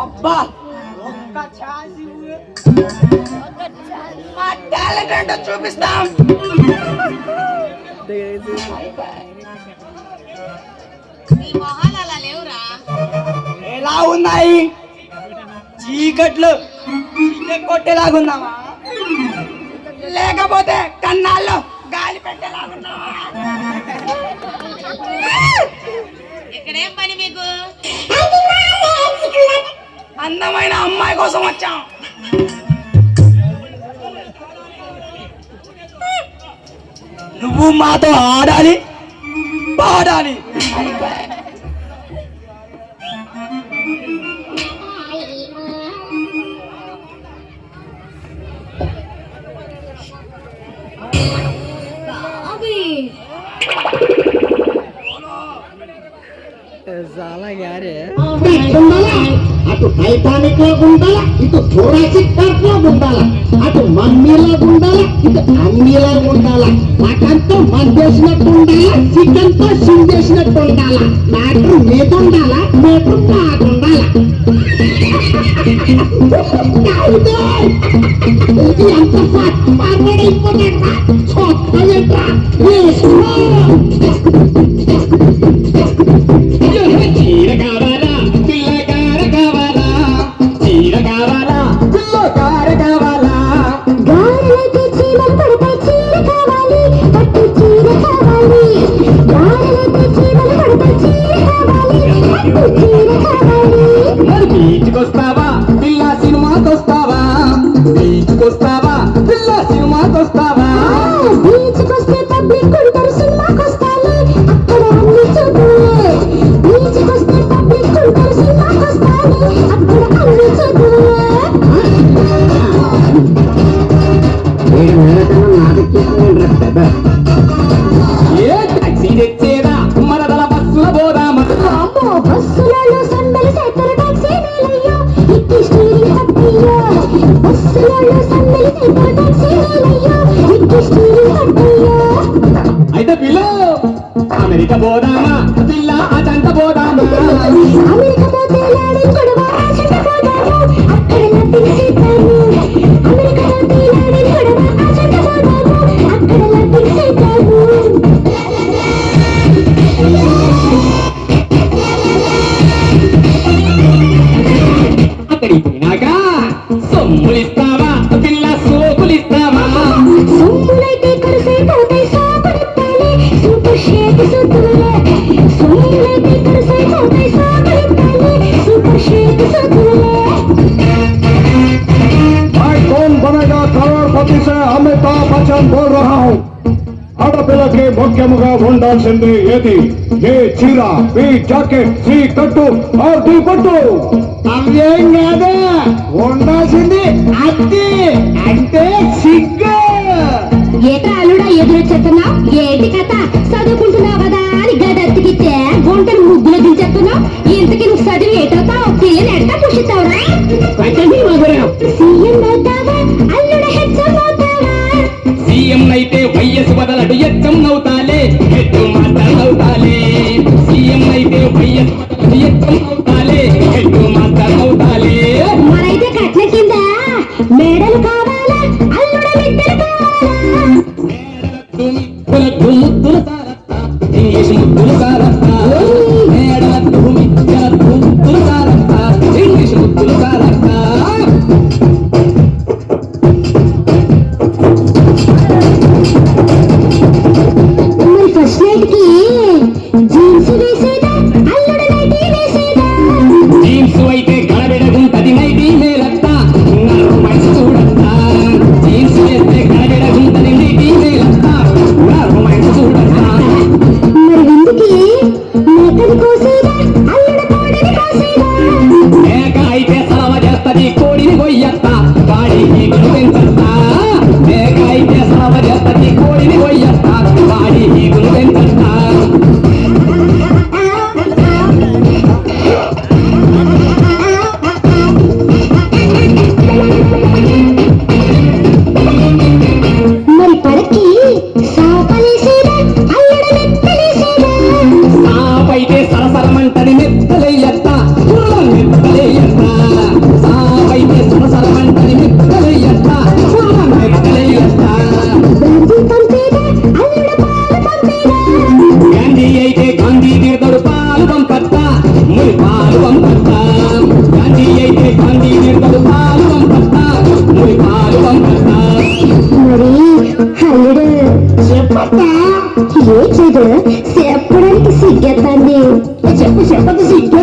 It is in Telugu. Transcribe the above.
అబ్బా ఒక్క ఛాన్స్ మా టాలెంట్ ఏంటో చూపిస్తాం. ఎలా ఉన్నాయి? చీకట్లు కొట్టేలాగున్నావా లేకపోతే కన్నాల్లో గాలి పెట్టేలాగున్నావా? ఇక్కడేం పని మీకు? అందమైన అమ్మాయి కోసం వచ్చాం. నువ్వు మాతో ఆడాలి పాడాలి. అటు టైటానిక్ లాగా ఉండాలా, ఇటు జురాసిక్ పార్క్ లాగా ఉండాలా, అటు మమ్మీలాగా ఉండాలా, ఇటు అమ్మీలాగా ఉండాలా, నాకంతా మందేసినట్టు ఉండాలా, చికెన్ తో సిందేసినట్టు ఉండాలా, నాకు మీద ఉండాలా, మీకు నాకు ఉండాలా. ఇది ఎంత ఫార్వర్డ్ అయిపోతుందా చొప్పలేట్రా చీర కావాలా పిల్లగార కావాలా, చీర కావాలా పిల్లగార కావాలా, గారెలైతే చీమలు పడతాయి చీర కావాలి, పట్టు చీర కావాలి, గారెలైతే చీమలు పడతాయి చీర కావాలి, పట్టు చీర కావాలి. మరి బీచ్కొస్తావా పిల్ల సినిమాకొస్తావా, బీచ్కొస్తావా పిల్ల సినిమాకొస్తావా, బీచ్కొస్తే పబ్లిక్ కొడతారు సినిమాకొస్తాలే అక్కడ అన్ని చదువులే, బీచ్కొస్తే పబ్లిక్ కొడతారు సినిమాకొస్తాలే అక్కడ అన్ని చదువులే. ఏ టాక్సీ తెచ్చేదా మరదల బస్సుల పోదామా, అమ్మో బస్సులలో సందలు చేస్తారు టాక్సీ మేలయ్యో ఇట్టి స్టీరింగ్ హబ్బయ్యో, బస్సులలో సందలు చేస్తారు టాక్సీ మేలయ్యో ఇట్టి స్టీరింగ్ హబ్బయ్యో. అయితే పిల్ల అమెరికా పోదామా పిల్ల అదంతా పోదామా, అమెరికా పోతే లాడే గొడవ అజంట పోదాము అక్కడ లడ్డింగ్ చేద్దాము, అమెరికా పోతే లాడే గొడవ అజంట పోదాము అక్కడ లడ్డింగ్ చేద్దాము. అక్కడికి పోయినాక సొమ్ములిస్తావా పిల్ల సోకులిస్తావా, సొమ్ములైతే కరుసై పోతాయి సోకులిస్తాలే సూపర్ షేక్ సొత్తులే, సొమ్ములైతే కరుసై పోతాయి సోకులిస్తాలే సూపర్ షేక్ సొత్తులే. भाई कौन बनेगा करोड़पति से अमिताभ बच्चन बोल रहा हूँ. ఆడపిల్లకి ముఖ్యముగా ఉండాల్సింది ఏది? ఏ చీర, బి జాకెట్, సి కట్టు, ఆర్ డి పట్టు. అవేం కాదు ఉండాల్సింది అత్తి అంటే సిగ్గు. ఏట్రా అల్లుడా ఎదురొచ్చేస్తున్నా ఏటి కథ చదువుకుంటున్నావు కదా అని గదెత్తికితే గుంటను ముగ్గులో దించేస్తున్నావు. ఇంతకి నువ్వు చదివి ఏటవుతావు పిల్లని ఎడతా పుషిస్తావురా. సీఎం అవుతావా అల్లుడ హెచ్చం అవుతావా, సీఎం అయితే వయస్సు బదలడు ఎచ్చం నవ్వుతాలే హెచ్చు మాత్రం అవుతాలే, సీఎం అయితే వయస్సు బదలడు ఎచ్చం అవుతాలే హెచ్చు మాత్రం అవుతాలే. మరైతే కట్న కింద మేడలు కావాలా అల్లుడ మిద్దెలు కావాలా, మేడలద్దు ముద్దులు సారత్తా ఇంగ్లీష్ ముద్దులు సారత్తా, మేడలద్దు ముద్దులు సారత్తా ఇంగ్లీష్ ముద్దులు సారత్తా. మరి ఫస్ట్ నైట్ కి జీన్స్ వేసేదా అల్లుడ నైటీ వేసేదా, సిగ్గెత్తండి. చెప్పు చెప్పదు సిగ్గే